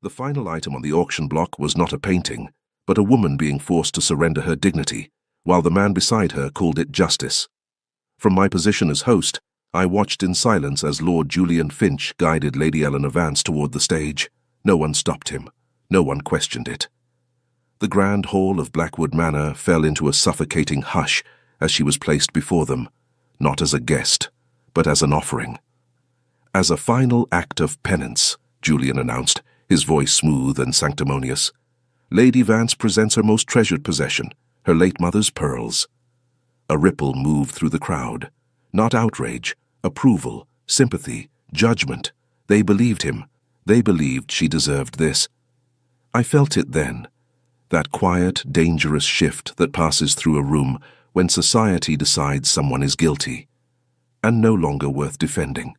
The final item on the auction block was not a painting, but a woman being forced to surrender her dignity, while the man beside her called it justice. From my position as host, I watched in silence as Lord Julian Finch guided Lady Eleanor Vance toward the stage. No one stopped him. No one questioned it. The grand hall of Blackwood Manor fell into a suffocating hush as she was placed before them, not as a guest, but as an offering. As a final act of penance, Julian announced, his voice smooth and sanctimonious, Lady Vance presents her most treasured possession, her late mother's pearls. A ripple moved through the crowd. Not outrage, approval, sympathy, judgment. They believed him. They believed she deserved this. I felt it then, that quiet, dangerous shift that passes through a room when society decides someone is guilty, and no longer worth defending.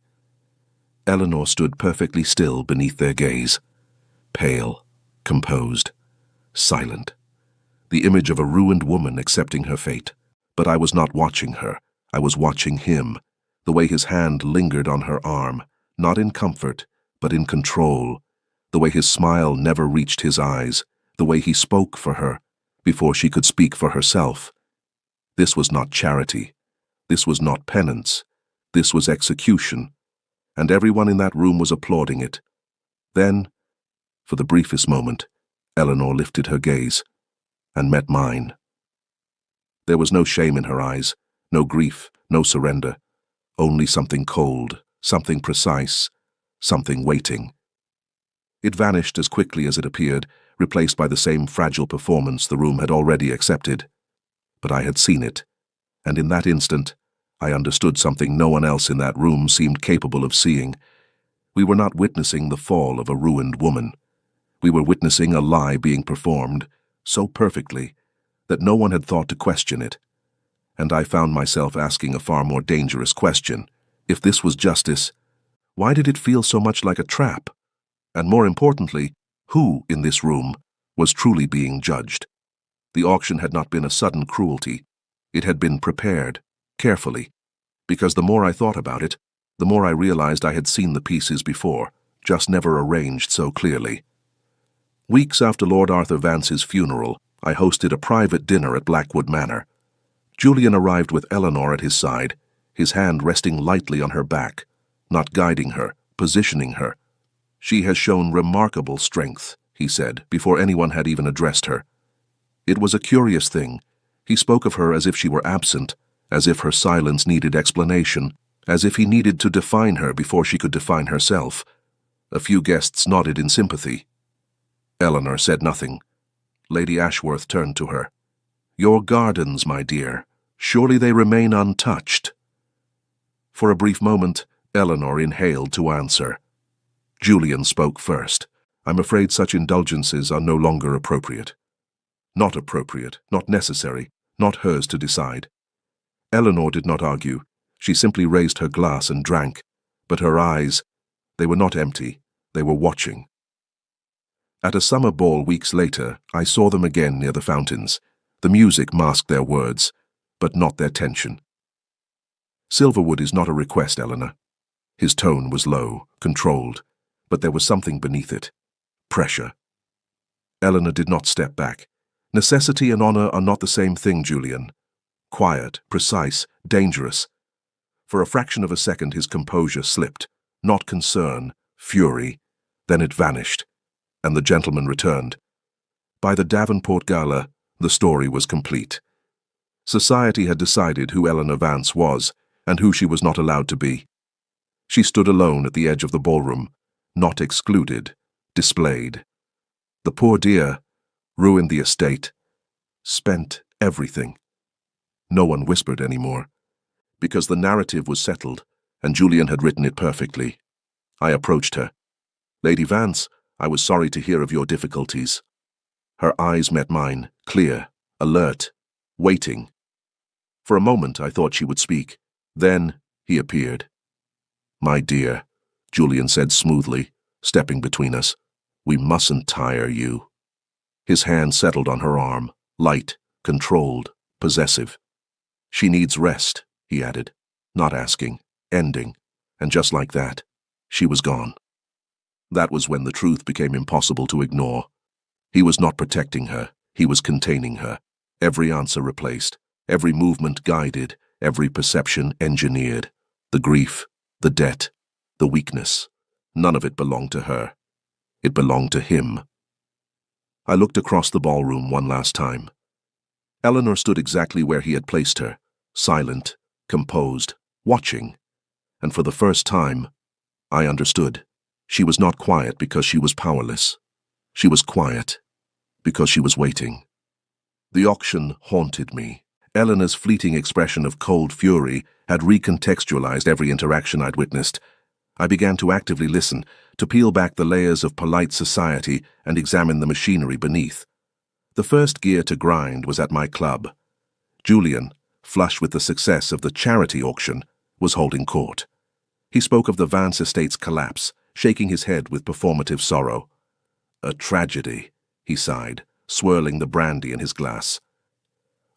Eleanor stood perfectly still beneath their gaze, pale, composed, silent, the image of a ruined woman accepting her fate. But I was not watching her. I was watching him, the way his hand lingered on her arm, not in comfort, but in control, the way his smile never reached his eyes, the way he spoke for her, before she could speak for herself. This was not charity. This was not penance. This was execution, and everyone in that room was applauding it. Then, for the briefest moment, Eleanor lifted her gaze and met mine. There was no shame in her eyes, no grief, no surrender, only something cold, something precise, something waiting. It vanished as quickly as it appeared, replaced by the same fragile performance the room had already accepted. But I had seen it, and in that instant, I understood something no one else in that room seemed capable of seeing. We were not witnessing the fall of a ruined woman. We were witnessing a lie being performed so perfectly that no one had thought to question it. And I found myself asking a far more dangerous question. If this was justice, why did it feel so much like a trap? And more importantly, who in this room was truly being judged? The auction had not been a sudden cruelty. It had been prepared, carefully, because the more I thought about it, the more I realized I had seen the pieces before, just never arranged so clearly. Weeks after Lord Arthur Vance's funeral, I hosted a private dinner at Blackwood Manor. Julian arrived with Eleanor at his side, his hand resting lightly on her back, not guiding her, positioning her. She has shown remarkable strength, he said, before anyone had even addressed her. It was a curious thing. He spoke of her as if she were absent, as if her silence needed explanation, as if he needed to define her before she could define herself. A few guests nodded in sympathy. Eleanor said nothing. Lady Ashworth turned to her. Your gardens, my dear, surely they remain untouched. For a brief moment, Eleanor inhaled to answer. Julian spoke first. I'm afraid such indulgences are no longer appropriate. Not appropriate, not necessary, not hers to decide. Eleanor did not argue. She simply raised her glass and drank, but her eyes, they were not empty, they were watching. At a summer ball weeks later, I saw them again near the fountains. The music masked their words, but not their tension. Silverwood is not a request, Eleanor. His tone was low, controlled, but there was something beneath it. Pressure. Eleanor did not step back. Necessity and honor are not the same thing, Julian. Quiet, precise, dangerous. For a fraction of a second his composure slipped. Not concern, fury. Then it vanished, and the gentleman returned. By the Davenport Gala, the story was complete. Society had decided who Eleanor Vance was, and who she was not allowed to be. She stood alone at the edge of the ballroom, not excluded, displayed. The poor dear ruined the estate, spent everything. No one whispered anymore, because the narrative was settled, and Julian had written it perfectly. I approached her. Lady Vance, I was sorry to hear of your difficulties. Her eyes met mine, clear, alert, waiting. For a moment I thought she would speak. Then he appeared. My dear, Julian said smoothly, stepping between us, we mustn't tire you. His hand settled on her arm, light, controlled, possessive. She needs rest, he added, not asking, ending, and just like that, she was gone. That was when the truth became impossible to ignore. He was not protecting her, he was containing her. Every answer replaced, every movement guided, every perception engineered. The grief, the debt, the weakness, none of it belonged to her. It belonged to him. I looked across the ballroom one last time. Eleanor stood exactly where he had placed her, silent, composed, watching. And for the first time, I understood. She was not quiet because she was powerless. She was quiet because she was waiting. The auction haunted me. Eleanor's fleeting expression of cold fury had recontextualized every interaction I'd witnessed. I began to actively listen, to peel back the layers of polite society and examine the machinery beneath. The first gear to grind was at my club. Julian, flush with the success of the charity auction, was holding court. He spoke of the Vance estate's collapse, shaking his head with performative sorrow. "A tragedy," he sighed, swirling the brandy in his glass.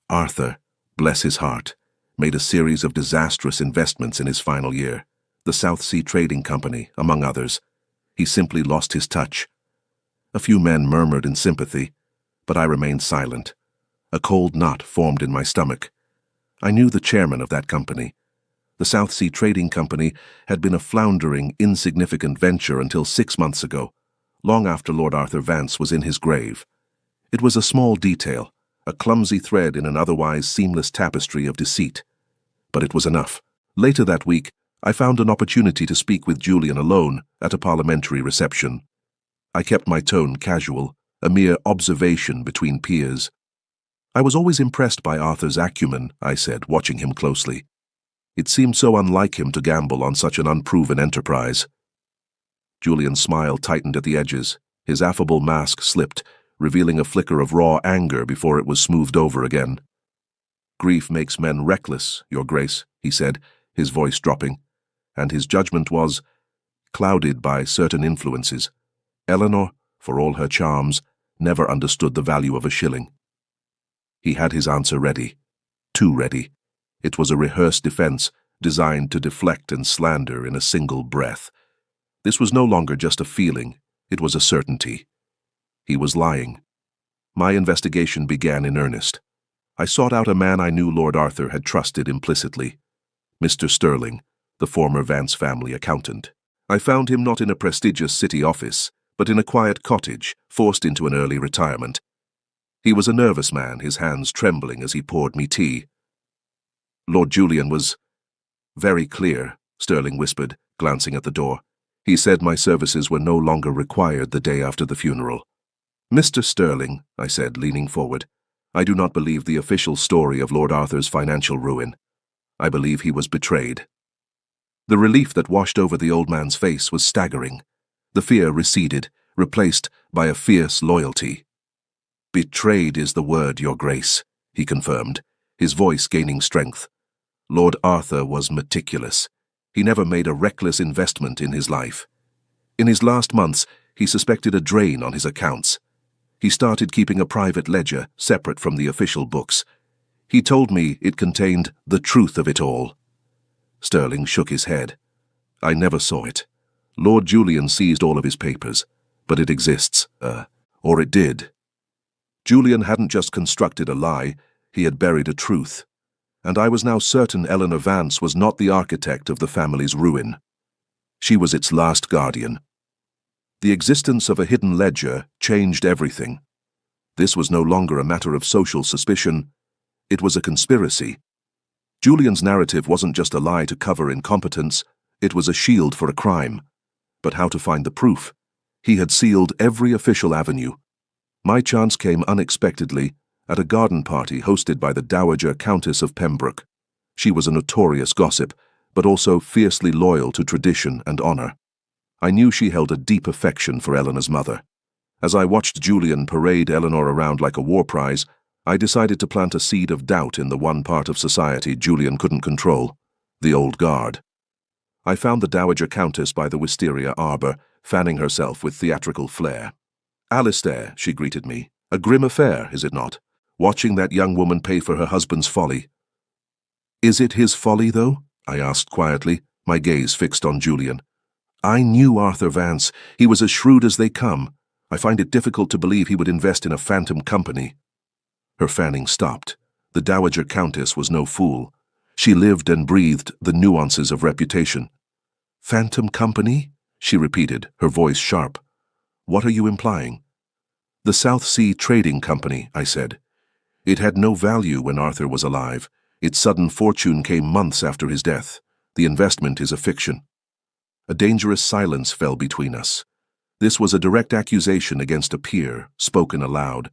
Arthur, bless his heart, made a series of disastrous investments in his final year. The South Sea Trading Company, among others. He simply lost his touch. A few men murmured in sympathy, but I remained silent. A cold knot formed in my stomach. I knew the chairman of that company. The South Sea Trading Company had been a floundering, insignificant venture until 6 months ago, long after Lord Arthur Vance was in his grave. It was a small detail, a clumsy thread in an otherwise seamless tapestry of deceit. But it was enough. Later that week, I found an opportunity to speak with Julian alone at a parliamentary reception. I kept my tone casual, a mere observation between peers. "I was always impressed by Arthur's acumen," I said, watching him closely. "It seemed so unlike him to gamble on such an unproven enterprise." Julian's smile tightened at the edges. His affable mask slipped, revealing a flicker of raw anger before it was smoothed over again. "Grief makes men reckless, Your Grace," he said, his voice dropping, and his judgment was clouded by certain influences. Eleanor, for all her charms, never understood the value of a shilling. He had his answer ready. Too ready. It was a rehearsed defense, designed to deflect and slander in a single breath. This was no longer just a feeling, it was a certainty. He was lying. My investigation began in earnest. I sought out a man I knew Lord Arthur had trusted implicitly. Mr. Sterling, the former Vance family accountant. I found him not in a prestigious city office, but in a quiet cottage, forced into an early retirement. He was a nervous man, his hands trembling as he poured me tea. Lord Julian was very clear, Sterling whispered, glancing at the door. He said my services were no longer required the day after the funeral. "Mr. Sterling," I said, leaning forward, "I do not believe the official story of Lord Arthur's financial ruin. I believe he was betrayed." The relief that washed over the old man's face was staggering. The fear receded, replaced by a fierce loyalty. "Betrayed is the word, Your Grace," he confirmed, his voice gaining strength. "Lord Arthur was meticulous. He never made a reckless investment in his life. In his last months, he suspected a drain on his accounts. He started keeping a private ledger separate from the official books. He told me it contained the truth of it all." Sterling shook his head. "I never saw it. Lord Julian seized all of his papers, but it exists, or it did." Julian hadn't just constructed a lie, he had buried a truth. And I was now certain Eleanor Vance was not the architect of the family's ruin. She was its last guardian. The existence of a hidden ledger changed everything. This was no longer a matter of social suspicion. It was a conspiracy. Julian's narrative wasn't just a lie to cover incompetence, it was a shield for a crime. But how to find the proof? He had sealed every official avenue. My chance came unexpectedly at a garden party hosted by the Dowager Countess of Pembroke. She was a notorious gossip, but also fiercely loyal to tradition and honor. I knew she held a deep affection for Eleanor's mother. As I watched Julian parade Eleanor around like a war prize, I decided to plant a seed of doubt in the one part of society Julian couldn't control, the old guard. I found the Dowager Countess by the wisteria arbor, fanning herself with theatrical flair. "Alistair," she greeted me. "A grim affair, is it not? Watching that young woman pay for her husband's folly." "Is it his folly, though?" I asked quietly, my gaze fixed on Julian. I knew Arthur Vance. He was as shrewd as they come. I find it difficult to believe he would invest in a phantom company." Her fanning stopped. The Dowager Countess was no fool. She lived and breathed the nuances of reputation. "Phantom company?" she repeated, her voice sharp. "What are you implying?" "The South Sea Trading Company," I said. "It had no value when Arthur was alive. Its sudden fortune came months after his death. The investment is a fiction." A dangerous silence fell between us. This was a direct accusation against a peer, spoken aloud.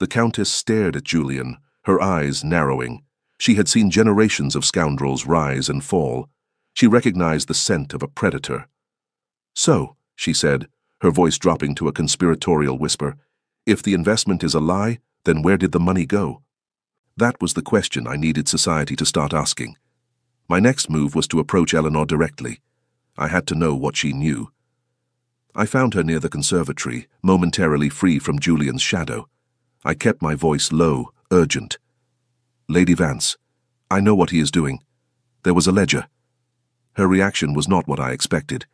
The Countess stared at Julian, her eyes narrowing. She had seen generations of scoundrels rise and fall. She recognized the scent of a predator. "So," she said, her voice dropping to a conspiratorial whisper, "if the investment is a lie, then where did the money go?" That was the question I needed society to start asking. My next move was to approach Eleanor directly. I had to know what she knew. I found her near the conservatory, momentarily free from Julian's shadow. I kept my voice low, urgent. "Lady Vance, I know what he is doing. There was a ledger." Her reaction was not what I expected.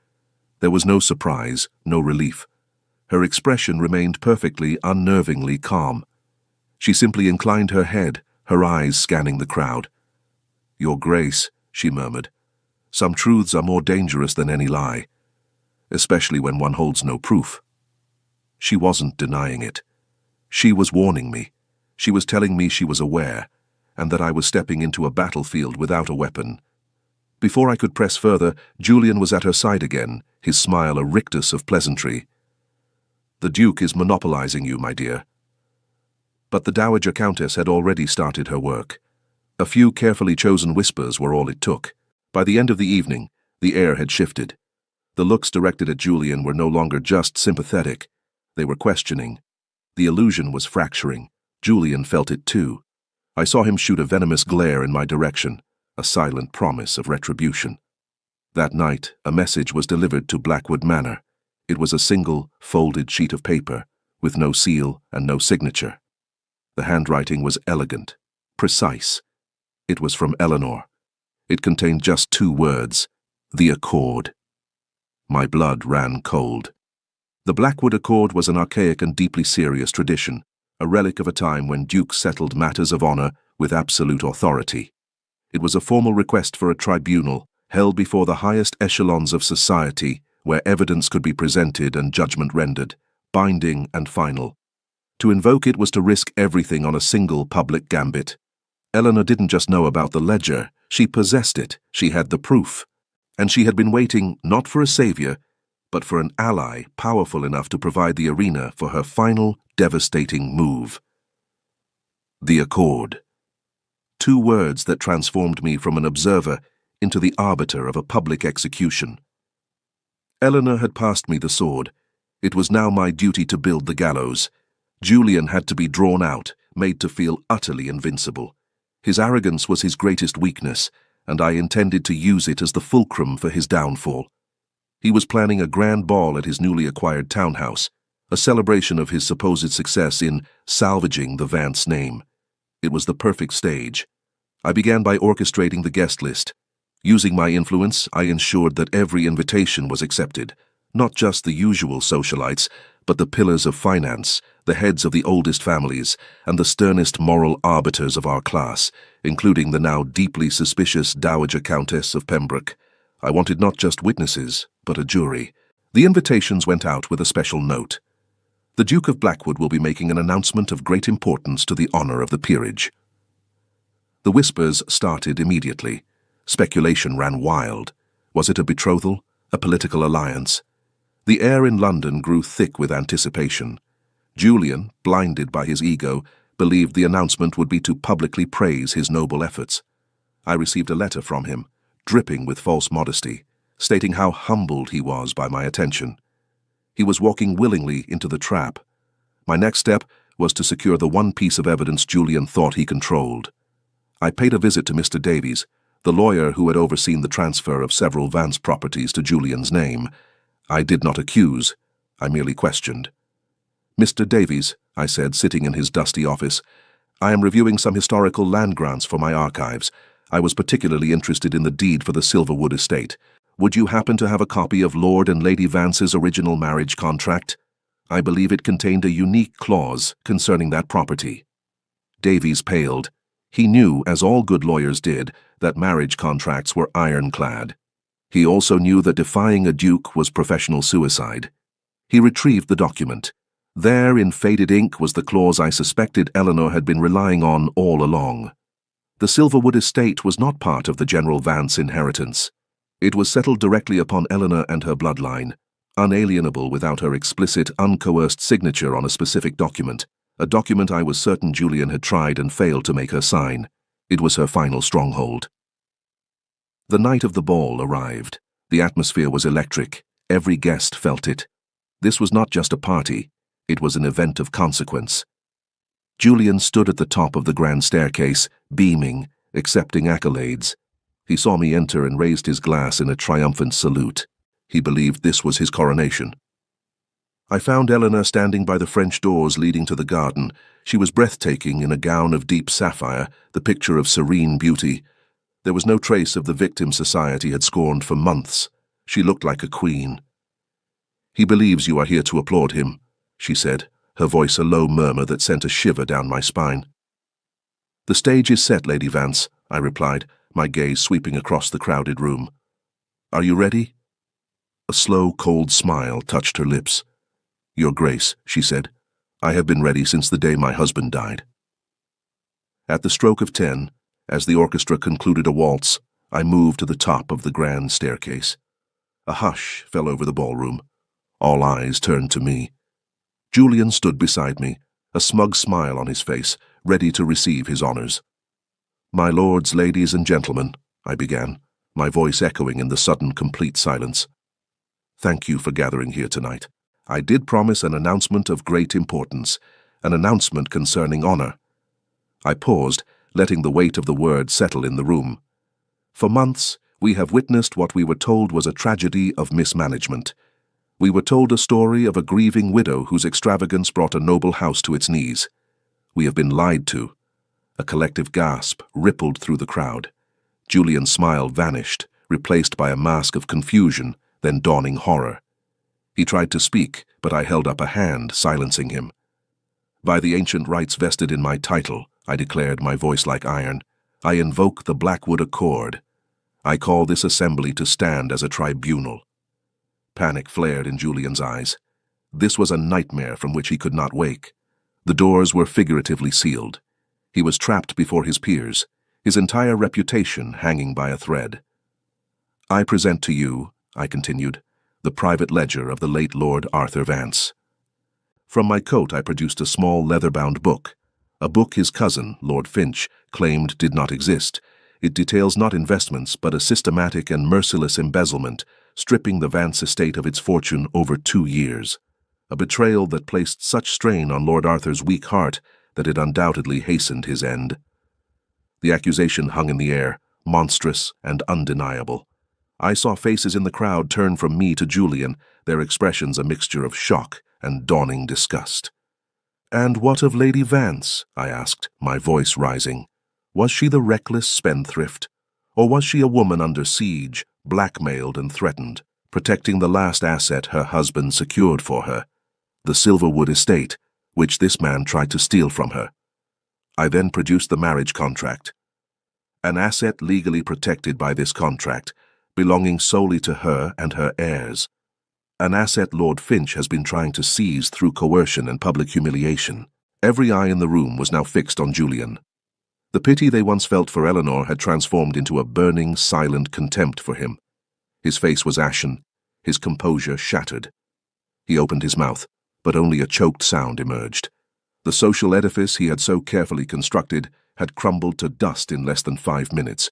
There was no surprise, no relief. Her expression remained perfectly, unnervingly calm. She simply inclined her head, her eyes scanning the crowd. "Your Grace," she murmured, "some truths are more dangerous than any lie, especially when one holds no proof." She wasn't denying it. She was warning me. She was telling me she was aware, and that I was stepping into a battlefield without a weapon. Before I could press further, Julian was at her side again, his smile a rictus of pleasantry. "The Duke is monopolizing you, my dear." But the Dowager Countess had already started her work. A few carefully chosen whispers were all it took. By the end of the evening, the air had shifted. The looks directed at Julian were no longer just sympathetic. They were questioning. The illusion was fracturing. Julian felt it too. I saw him shoot a venomous glare in my direction, a silent promise of retribution. That night, a message was delivered to Blackwood Manor. It was a single, folded sheet of paper, with no seal and no signature. The handwriting was elegant, precise. It was from Eleanor. It contained just 2 words: "The Accord." My blood ran cold. The Blackwood Accord was an archaic and deeply serious tradition, a relic of a time when dukes settled matters of honor with absolute authority. It was a formal request for a tribunal, held before the highest echelons of society, where evidence could be presented and judgment rendered, binding and final. To invoke it was to risk everything on a single public gambit. Eleanor didn't just know about the ledger, she possessed it, she had the proof. And she had been waiting not for a savior, but for an ally powerful enough to provide the arena for her final, devastating move. The Accord. 2 words that transformed me from an observer into the arbiter of a public execution. Eleanor had passed me the sword. It was now my duty to build the gallows. Julian had to be drawn out, made to feel utterly invincible. His arrogance was his greatest weakness, and I intended to use it as the fulcrum for his downfall. He was planning a grand ball at his newly acquired townhouse, a celebration of his supposed success in salvaging the Vance name. It was the perfect stage. I began by orchestrating the guest list. Using my influence, I ensured that every invitation was accepted, not just the usual socialites, but the pillars of finance, the heads of the oldest families, and the sternest moral arbiters of our class, including the now deeply suspicious Dowager Countess of Pembroke. I wanted not just witnesses, but a jury. The invitations went out with a special note. The Duke of Blackwood will be making an announcement of great importance to the honor of the peerage. The whispers started immediately. Speculation ran wild. Was it a betrothal? A political alliance? The air in London grew thick with anticipation. Julian, blinded by his ego, believed the announcement would be to publicly praise his noble efforts. I received a letter from him, dripping with false modesty, stating how humbled he was by my attention. He was walking willingly into the trap. My next step was to secure the one piece of evidence Julian thought he controlled. I paid a visit to Mr. Davies, the lawyer who had overseen the transfer of several Vance properties to Julian's name. I did not accuse, I merely questioned. "Mr. Davies," I said, sitting in his dusty office, "I am reviewing some historical land grants for my archives. I was particularly interested in the deed for the Silverwood estate. Would you happen to have a copy of Lord and Lady Vance's original marriage contract? I believe it contained a unique clause concerning that property." Davies paled. He knew, as all good lawyers did, that marriage contracts were ironclad. He also knew that defying a duke was professional suicide. He retrieved the document. There, in faded ink, was the clause I suspected Eleanor had been relying on all along. The Silverwood estate was not part of the General Vance inheritance. It was settled directly upon Eleanor and her bloodline, unalienable without her explicit, uncoerced signature on a specific document, a document I was certain Julian had tried and failed to make her sign. It was her final stronghold. The night of the ball arrived. The atmosphere was electric. Every guest felt it. This was not just a party. It was an event of consequence. Julian stood at the top of the grand staircase, beaming, accepting accolades. He saw me enter and raised his glass in a triumphant salute. He believed this was his coronation. I found Eleanor standing by the French doors leading to the garden. She was breathtaking in a gown of deep sapphire, the picture of serene beauty. There was no trace of the victim society had scorned for months. She looked like a queen. "He believes you are here to applaud him," she said, her voice a low murmur that sent a shiver down my spine. "The stage is set, Lady Vance," I replied, my gaze sweeping across the crowded room. "Are you ready?" A slow, cold smile touched her lips. "Your Grace," she said, "I have been ready since the day my husband died." At the stroke of 10, as the orchestra concluded a waltz, I moved to the top of the grand staircase. A hush fell over the ballroom. All eyes turned to me. Julian stood beside me, a smug smile on his face, ready to receive his honors. "My lords, ladies, and gentlemen," I began, my voice echoing in the sudden, complete silence. "Thank you for gathering here tonight. I did promise an announcement of great importance, an announcement concerning honor." I paused, letting the weight of the word settle in the room. For months, we have witnessed what we were told was a tragedy of mismanagement. We were told a story of a grieving widow whose extravagance brought a noble house to its knees. We have been lied to. A collective gasp rippled through the crowd. Julian's smile vanished, replaced by a mask of confusion, then dawning horror. He tried to speak, but I held up a hand, silencing him. "By the ancient rights vested in my title," I declared, my voice like iron, "I invoke the Blackwood Accord. I call this assembly to stand as a tribunal." Panic flared in Julian's eyes. This was a nightmare from which he could not wake. The doors were figuratively sealed. He was trapped before his peers, his entire reputation hanging by a thread. "I present to you," I continued, "the private ledger of the late Lord Arthur Vance." From my coat I produced a small leather-bound book, a book his cousin, Lord Finch, claimed did not exist. It details not investments, but a systematic and merciless embezzlement, stripping the Vance estate of its fortune over 2 years. A betrayal that placed such strain on Lord Arthur's weak heart that it undoubtedly hastened his end. The accusation hung in the air, monstrous and undeniable. I saw faces in the crowd turn from me to Julian, their expressions a mixture of shock and dawning disgust. "And what of Lady Vance?" I asked, my voice rising. "Was she the reckless spendthrift? Or was she a woman under siege, blackmailed and threatened, protecting the last asset her husband secured for her, the Silverwood estate, which this man tried to steal from her?" I then produced the marriage contract. An asset legally protected by this contract, belonging solely to her and her heirs. An asset Lord Finch has been trying to seize through coercion and public humiliation. Every eye in the room was now fixed on Julian. The pity they once felt for Eleanor had transformed into a burning, silent contempt for him. His face was ashen, his composure shattered. He opened his mouth, but only a choked sound emerged. The social edifice he had so carefully constructed had crumbled to dust in less than 5 minutes.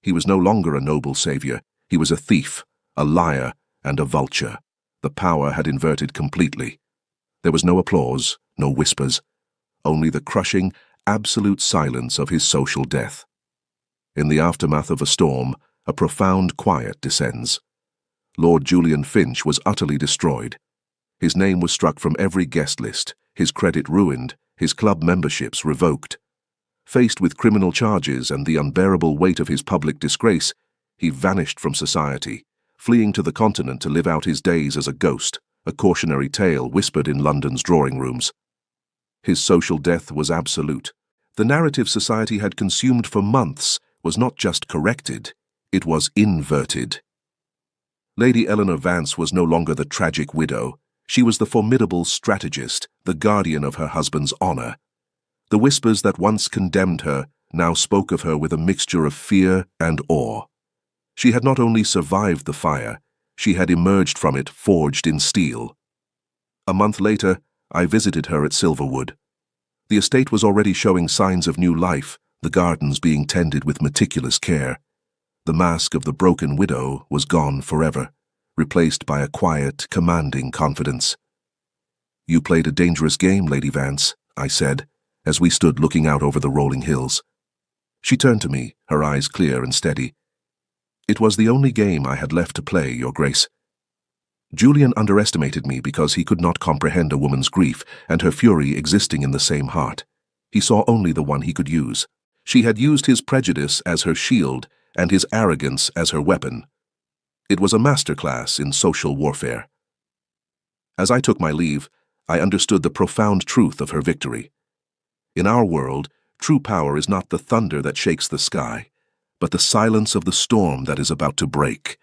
He was no longer a noble savior. He was a thief, a liar, and a vulture. The power had inverted completely. There was no applause, no whispers, only the crushing, absolute silence of his social death. In the aftermath of a storm, a profound quiet descends. Lord Julian Finch was utterly destroyed. His name was struck from every guest list, his credit ruined, his club memberships revoked. Faced with criminal charges and the unbearable weight of his public disgrace, he vanished from society, fleeing to the continent to live out his days as a ghost, a cautionary tale whispered in London's drawing rooms. His social death was absolute. The narrative society had consumed for months was not just corrected, it was inverted. Lady Eleanor Vance was no longer the tragic widow. She was the formidable strategist, the guardian of her husband's honor. The whispers that once condemned her now spoke of her with a mixture of fear and awe. She had not only survived the fire, she had emerged from it forged in steel. A month later, I visited her at Silverwood. The estate was already showing signs of new life, the gardens being tended with meticulous care. The mask of the broken widow was gone forever, replaced by a quiet, commanding confidence. "You played a dangerous game, Lady Vance," I said, as we stood looking out over the rolling hills. She turned to me, her eyes clear and steady. "It was the only game I had left to play, Your Grace." Julian underestimated me because he could not comprehend a woman's grief and her fury existing in the same heart. He saw only the one he could use. She had used his prejudice as her shield and his arrogance as her weapon. It was a masterclass in social warfare. As I took my leave, I understood the profound truth of her victory. In our world, true power is not the thunder that shakes the sky, but the silence of the storm that is about to break.